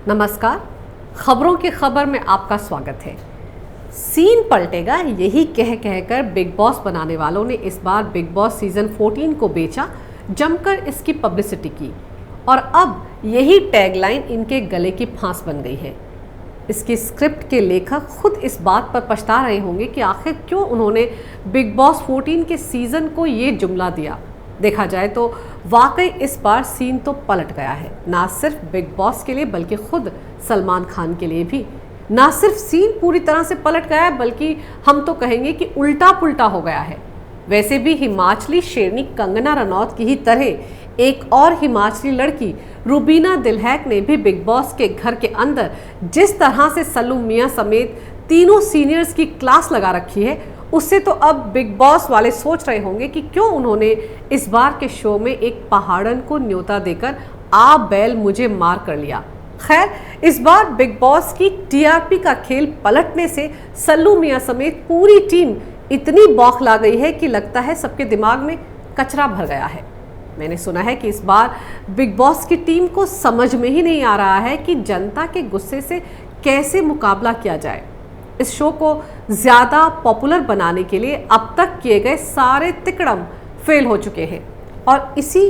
नमस्कार, खबरों की खबर में आपका स्वागत है। सीन पलटेगा यही कह कहकर बिग बॉस बनाने वालों ने इस बार बिग बॉस सीजन 14 को बेचा, जमकर इसकी पब्लिसिटी की और अब यही टैगलाइन इनके गले की फांस बन गई है। इसकी स्क्रिप्ट के लेखक खुद इस बात पर पछता रहे होंगे कि आखिर क्यों उन्होंने बिग बॉस 14 के सीजन को ये जुमला दिया। देखा जाए तो वाकई इस बार सीन तो पलट गया है, ना सिर्फ बिग बॉस के लिए बल्कि खुद सलमान खान के लिए भी। ना सिर्फ सीन पूरी तरह से पलट गया है बल्कि हम तो कहेंगे कि उल्टा पुल्टा हो गया है। वैसे भी हिमाचली शेरनी कंगना रनौत की ही तरह एक और हिमाचली लड़की रुबीना दिलहैक ने भी बिग बॉस के घर के अंदर जिस तरह से सल्लू मियां समेत तीनों सीनियर्स की क्लास लगा रखी है, उससे तो अब बिग बॉस वाले सोच रहे होंगे कि क्यों उन्होंने इस बार के शो में एक पहाड़न को न्योता देकर आ बैल मुझे मार कर लिया। खैर, इस बार बिग बॉस की टीआरपी का खेल पलटने से सल्लू मियां समेत पूरी टीम इतनी बौखला गई है कि लगता है सबके दिमाग में कचरा भर गया है। मैंने सुना है कि इस बार बिग बॉस की टीम को समझ में ही नहीं आ रहा है कि जनता के गुस्से से कैसे मुकाबला किया जाए। इस शो को ज़्यादा पॉपुलर बनाने के लिए अब तक किए गए सारे तिकड़म फेल हो चुके हैं और इसी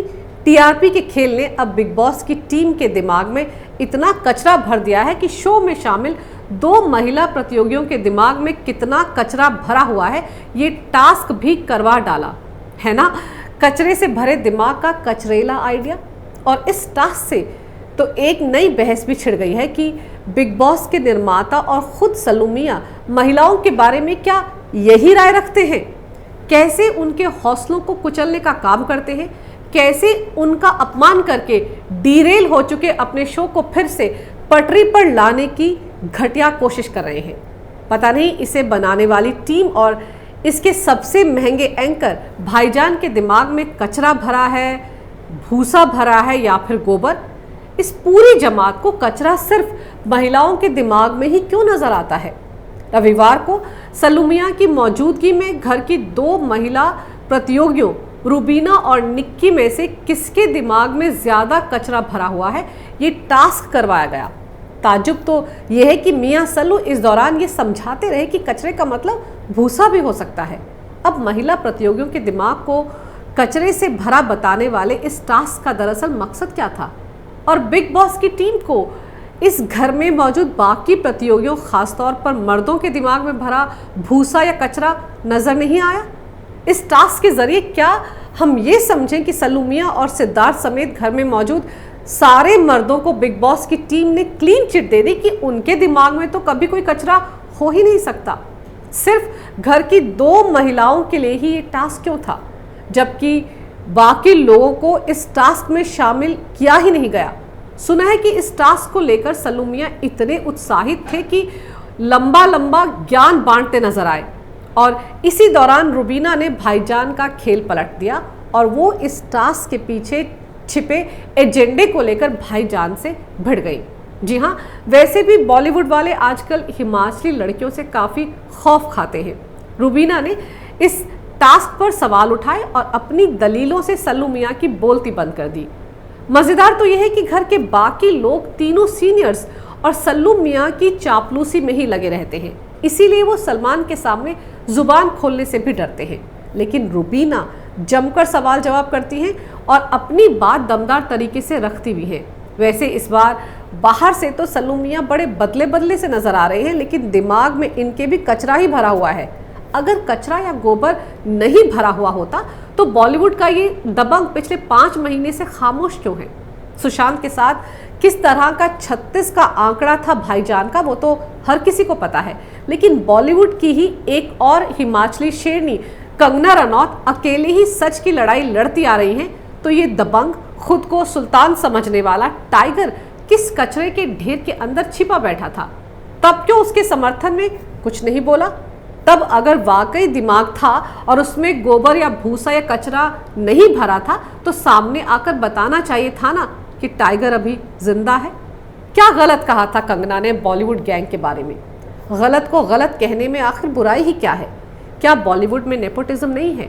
टीआरपी के खेल ने अब बिग बॉस की टीम के दिमाग में इतना कचरा भर दिया है कि शो में शामिल 2 महिला प्रतियोगियों के दिमाग में कितना कचरा भरा हुआ है ये टास्क भी करवा डाला है ना। कचरे से भरे दिमाग का कचरेला आइडिया। और इस टास्क से तो एक नई बहस भी छिड़ गई है कि बिग बॉस के निर्माता और खुद सल्लू मियां महिलाओं के बारे में क्या यही राय रखते हैं, कैसे उनके हौसलों को कुचलने का काम करते हैं, कैसे उनका अपमान करके डीरेल हो चुके अपने शो को फिर से पटरी पर लाने की घटिया कोशिश कर रहे हैं। पता नहीं इसे बनाने वाली टीम और इसके सबसे महंगे एंकर भाईजान के दिमाग में कचरा भरा है, भूसा भरा है या फिर गोबर। इस पूरी जमात को कचरा सिर्फ महिलाओं के दिमाग में ही क्यों नजर आता है। रविवार को सल्लू मियां की मौजूदगी में घर की 2 महिला प्रतियोगियों रुबीना और निक्की में से किसके दिमाग में ज्यादा कचरा भरा हुआ है ये टास्क करवाया गया। ताज्जुब तो यह है कि मियां सल्लू इस दौरान ये समझाते रहे कि कचरे का मतलब भूसा भी हो सकता है। अब महिला प्रतियोगियों के दिमाग को कचरे से भरा बताने वाले इस टास्क का दरअसल मकसद क्या था और बिग बॉस की टीम को इस घर में मौजूद बाकी प्रतियोगियों खासतौर पर मर्दों के दिमाग में भरा भूसा या कचरा नजर नहीं आया। इस टास्क के जरिए क्या हम ये समझें कि सल्लू मियां और सिद्धार्थ समेत घर में मौजूद सारे मर्दों को बिग बॉस की टीम ने क्लीन चिट दे दी कि उनके दिमाग में तो कभी कोई कचरा हो ही नहीं सकता। सिर्फ घर की 2 महिलाओं के लिए ही ये टास्क क्यों था, जबकि बाकी लोगों को इस टास्क में शामिल किया ही नहीं गया। सुना है कि इस टास्क को लेकर सल्लू मियां इतने उत्साहित थे कि लंबा लंबा ज्ञान बांटते नजर आए और इसी दौरान रुबीना ने भाईजान का खेल पलट दिया और वो इस टास्क के पीछे छिपे एजेंडे को लेकर भाईजान से भिड़ गई। जी हाँ, वैसे भी बॉलीवुड वाले आजकल हिमाचली लड़कियों से काफ़ी खौफ खाते हैं। रुबीना ने इस टास्क पर सवाल उठाए और अपनी दलीलों से सल्लू मियां की बोलती बंद कर दी। मज़ेदार तो यह है कि घर के बाकी लोग तीनों सीनियर्स और सल्लू मियां की चापलूसी में ही लगे रहते हैं, इसीलिए वो सलमान के सामने जुबान खोलने से भी डरते हैं। लेकिन रुबीना जमकर सवाल जवाब करती हैं और अपनी बात दमदार तरीके से रखती भी हैं। वैसे इस बार बाहर से तो सल्लू मियां बड़े बदले बदले से नजर आ रहे हैं, लेकिन दिमाग में इनके भी कचरा ही भरा हुआ है। अगर कचरा या गोबर नहीं भरा हुआ होता तो बॉलीवुड का ये दबंग पिछले 5 महीने से खामोश क्यों है। सुशांत के साथ किस तरह का 36 का आंकड़ा था भाईजान का वो तो हर किसी को पता है, लेकिन बॉलीवुड की ही एक और हिमाचली शेरनी कंगना रनौत अकेले ही सच की लड़ाई लड़ती आ रही हैं, तो ये दबंग खुद को सुल्तान समझने वाला टाइगर किस कचरे के ढेर के अंदर छिपा बैठा था। तब क्यों उसके समर्थन में कुछ नहीं बोला। तब अगर वाकई दिमाग था और उसमें गोबर या भूसा या कचरा नहीं भरा था तो सामने आकर बताना चाहिए था ना कि टाइगर अभी जिंदा है। क्या गलत कहा था कंगना ने बॉलीवुड गैंग के बारे में। गलत को गलत कहने में आखिर बुराई ही क्या है। क्या बॉलीवुड में नेपोटिज्म नहीं है?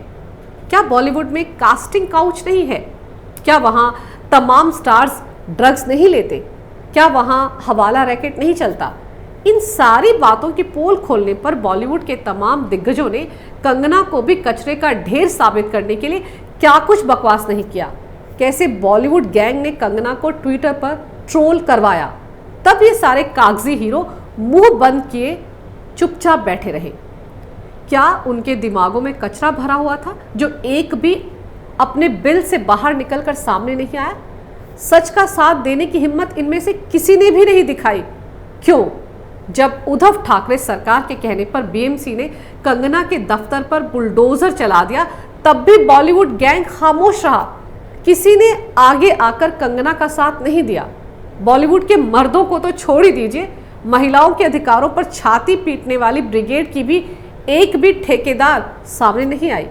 क्या बॉलीवुड में कास्टिंग काउच नहीं है? क्या वहाँ तमाम स्टार्स ड्रग्स नहीं लेते? क्या वहाँ हवाला रैकेट नहीं चलता? इन सारी बातों की पोल खोलने पर बॉलीवुड के तमाम दिग्गजों ने कंगना को भी कचरे का ढेर साबित करने के लिए क्या कुछ बकवास नहीं किया। कैसे बॉलीवुड गैंग ने कंगना को ट्विटर पर ट्रोल करवाया, तब ये सारे कागजी हीरो मुंह बंद किए चुपचाप बैठे रहे। क्या उनके दिमागों में कचरा भरा हुआ था जो एक भी अपने बिल से बाहर निकलकर सामने नहीं आया? सच का साथ देने की हिम्मत इनमें से किसी ने भी नहीं दिखाई। क्यों? जब उद्धव ठाकरे सरकार के कहने पर बीएमसी ने कंगना के दफ्तर पर बुलडोजर चला दिया, तब भी बॉलीवुड गैंग खामोश रहा। किसी ने आगे आकर कंगना का साथ नहीं दिया। बॉलीवुड के मर्दों को तो छोड़ ही दीजिए, महिलाओं के अधिकारों पर छाती पीटने वाली ब्रिगेड की भी एक भी ठेकेदार सामने नहीं आई,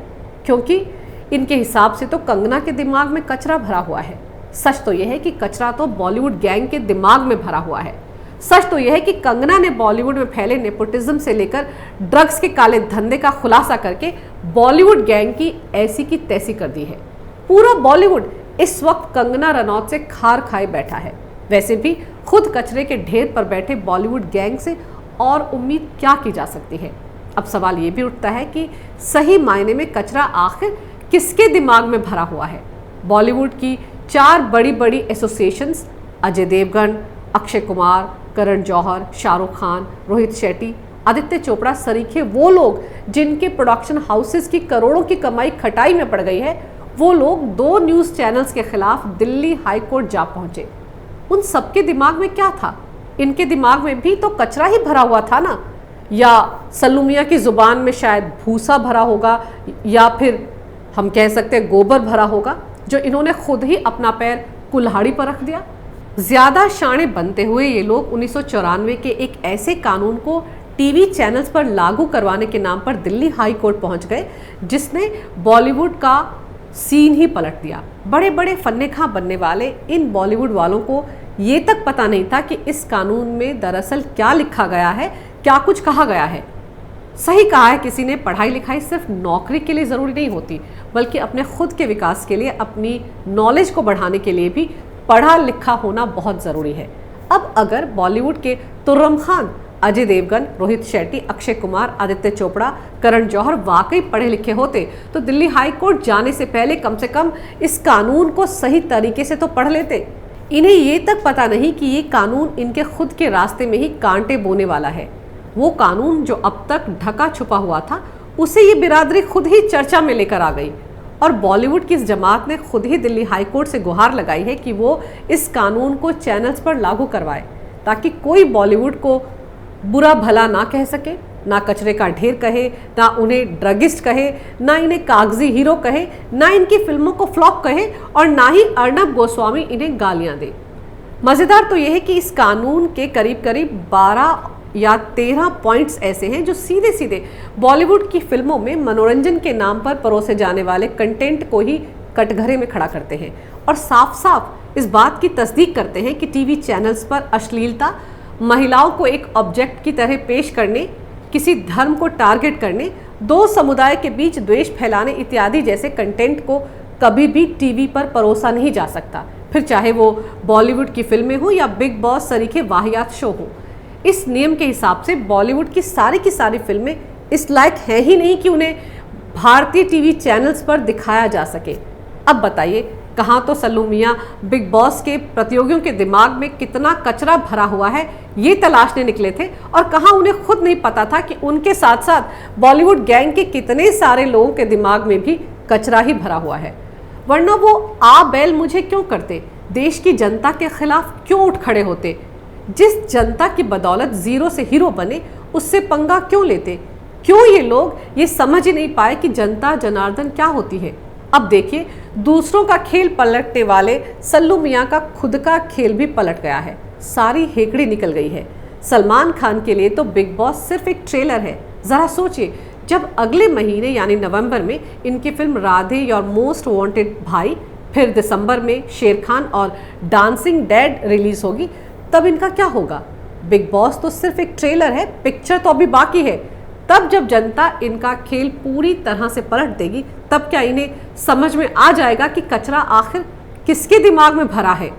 क्योंकि इनके हिसाब से तो कंगना के दिमाग में कचरा भरा हुआ है। सच तो यह है कि कचरा तो बॉलीवुड गैंग के दिमाग में भरा हुआ है। सच तो यह है कि कंगना ने बॉलीवुड में फैले नेपोटिज्म से लेकर ड्रग्स के काले धंधे का खुलासा करके बॉलीवुड गैंग की ऐसी की तैसी कर दी है। पूरा बॉलीवुड इस वक्त कंगना रनौत से खार खाए बैठा है। वैसे भी खुद कचरे के ढेर पर बैठे बॉलीवुड गैंग से और उम्मीद क्या की जा सकती है? अब सवाल ये भी उठता है कि सही मायने में कचरा आखिर किसके दिमाग में भरा हुआ है? बॉलीवुड की 4 बड़ी बड़ी एसोसिएशंस, अजय देवगन, अक्षय कुमार, करण जौहर, शाहरुख खान, रोहित शेट्टी, आदित्य चोपड़ा सरीखे वो लोग जिनके प्रोडक्शन हाउसेस की करोड़ों की कमाई खटाई में पड़ गई है, वो लोग 2 न्यूज़ चैनल्स के खिलाफ दिल्ली हाई कोर्ट जा पहुंचे। उन सबके दिमाग में क्या था? इनके दिमाग में भी तो कचरा ही भरा हुआ था ना? या सल्लू मियां की जुबान में शायद भूसा भरा होगा, या फिर हम कह सकते हैं गोबर भरा होगा, जो इन्होंने खुद ही अपना पैर कुल्हाड़ी पर रख दिया। ज्यादा शाणे बनते हुए ये लोग 1994 के एक ऐसे कानून को टीवी चैनल्स पर लागू करवाने के नाम पर दिल्ली हाई कोर्ट पहुंच गए, जिसने बॉलीवुड का सीन ही पलट दिया। बड़े बड़े फन्नेखा बनने वाले इन बॉलीवुड वालों को ये तक पता नहीं था कि इस कानून में दरअसल क्या लिखा गया है, क्या कुछ कहा गया है। सही कहा है किसी ने, पढ़ाई लिखाई सिर्फ नौकरी के लिए ज़रूरी नहीं होती, बल्कि अपने खुद के विकास के लिए, अपनी नॉलेज को बढ़ाने के लिए भी पढ़ा लिखा होना बहुत ज़रूरी है। अब अगर बॉलीवुड के तुर्रम खान, अजय देवगन, रोहित शेट्टी, अक्षय कुमार, आदित्य चोपड़ा, करण जौहर वाकई पढ़े लिखे होते तो दिल्ली हाई कोर्ट जाने से पहले कम से कम इस कानून को सही तरीके से तो पढ़ लेते। इन्हें ये तक पता नहीं कि ये कानून इनके खुद के रास्ते में ही कांटे बोने वाला है। वो कानून जो अब तक ढका छुपा हुआ था, उसे ये बिरादरी खुद ही चर्चा में लेकर आ गई, और बॉलीवुड की इस जमात ने खुद ही दिल्ली हाई कोर्ट से गुहार लगाई है कि वो इस कानून को चैनल्स पर लागू करवाए, ताकि कोई बॉलीवुड को बुरा भला ना कह सके, ना कचरे का ढेर कहे, ना उन्हें ड्रगिस्ट कहे, ना इन्हें कागजी हीरो कहे, ना इनकी फिल्मों को फ्लॉप कहे, और ना ही अर्नब गोस्वामी इन्हें गालियां दे। मज़ेदार तो यह है कि इस कानून के करीब करीब 12 या 13 पॉइंट्स ऐसे हैं जो सीधे सीधे बॉलीवुड की फिल्मों में मनोरंजन के नाम पर परोसे जाने वाले कंटेंट को ही कटघरे में खड़ा करते हैं, और साफ साफ इस बात की तस्दीक करते हैं कि टीवी चैनल्स पर अश्लीलता, महिलाओं को एक ऑब्जेक्ट की तरह पेश करने, किसी धर्म को टारगेट करने, 2 समुदाय के बीच द्वेष फैलाने इत्यादि जैसे कंटेंट को कभी भी टीवी पर परोसा नहीं जा सकता, फिर चाहे वो बॉलीवुड की फिल्में हो या बिग बॉस सरीखे वाहियात शो हो। इस नियम के हिसाब से बॉलीवुड की सारी फिल्में इस लायक हैं ही नहीं कि उन्हें भारतीय टीवी चैनल्स पर दिखाया जा सके। अब बताइए, कहाँ तो सल्लू मियां बिग बॉस के प्रतियोगियों के दिमाग में कितना कचरा भरा हुआ है ये तलाशने निकले थे, और कहाँ उन्हें खुद नहीं पता था कि उनके साथ साथ बॉलीवुड गैंग के कितने सारे लोगों के दिमाग में भी कचरा ही भरा हुआ है। वरना वो आ बैल मुझे क्यों करते, देश की जनता के खिलाफ क्यों उठ खड़े होते, जिस जनता की बदौलत जीरो से हीरो बने उससे पंगा क्यों लेते? क्यों ये लोग ये समझ ही नहीं पाए कि जनता जनार्दन क्या होती है? अब देखिए, दूसरों का खेल पलटने वाले सल्लू मियां का खुद का खेल भी पलट गया है। सारी हेकड़ी निकल गई है। सलमान खान के लिए तो बिग बॉस सिर्फ एक ट्रेलर है। जरा सोचिए, जब अगले महीने यानी नवंबर में इनकी फिल्म राधे और मोस्ट वांटेड भाई, फिर दिसंबर में शेर खान और डांसिंग डेड रिलीज होगी, तब इनका क्या होगा? बिग बॉस तो सिर्फ एक ट्रेलर है, पिक्चर तो अभी बाकी है। तब जब जनता इनका खेल पूरी तरह से पलट देगी, तब क्या इन्हें समझ में आ जाएगा कि कचरा आखिर किसके दिमाग में भरा है?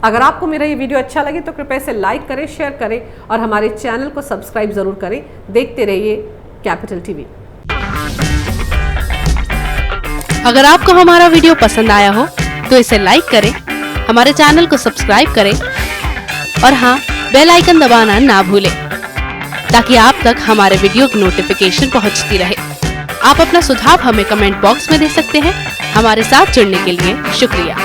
अगर आपको मेरा ये वीडियो अच्छा लगे तो कृपया इसे लाइक करें, शेयर करें और हमारे चैनल को सब्सक्राइब जरूर करें। देखते रहिए कैपिटल टीवी। अगर आपको हमारा वीडियो पसंद आया हो तो इसे लाइक करें, हमारे चैनल को सब्सक्राइब करें और हाँ, बेल आइकन दबाना ना भूलें ताकि आप तक हमारे वीडियो की नोटिफिकेशन पहुंचती रहे। आप अपना सुझाव हमें कमेंट बॉक्स में दे सकते हैं। हमारे साथ जुड़ने के लिए शुक्रिया।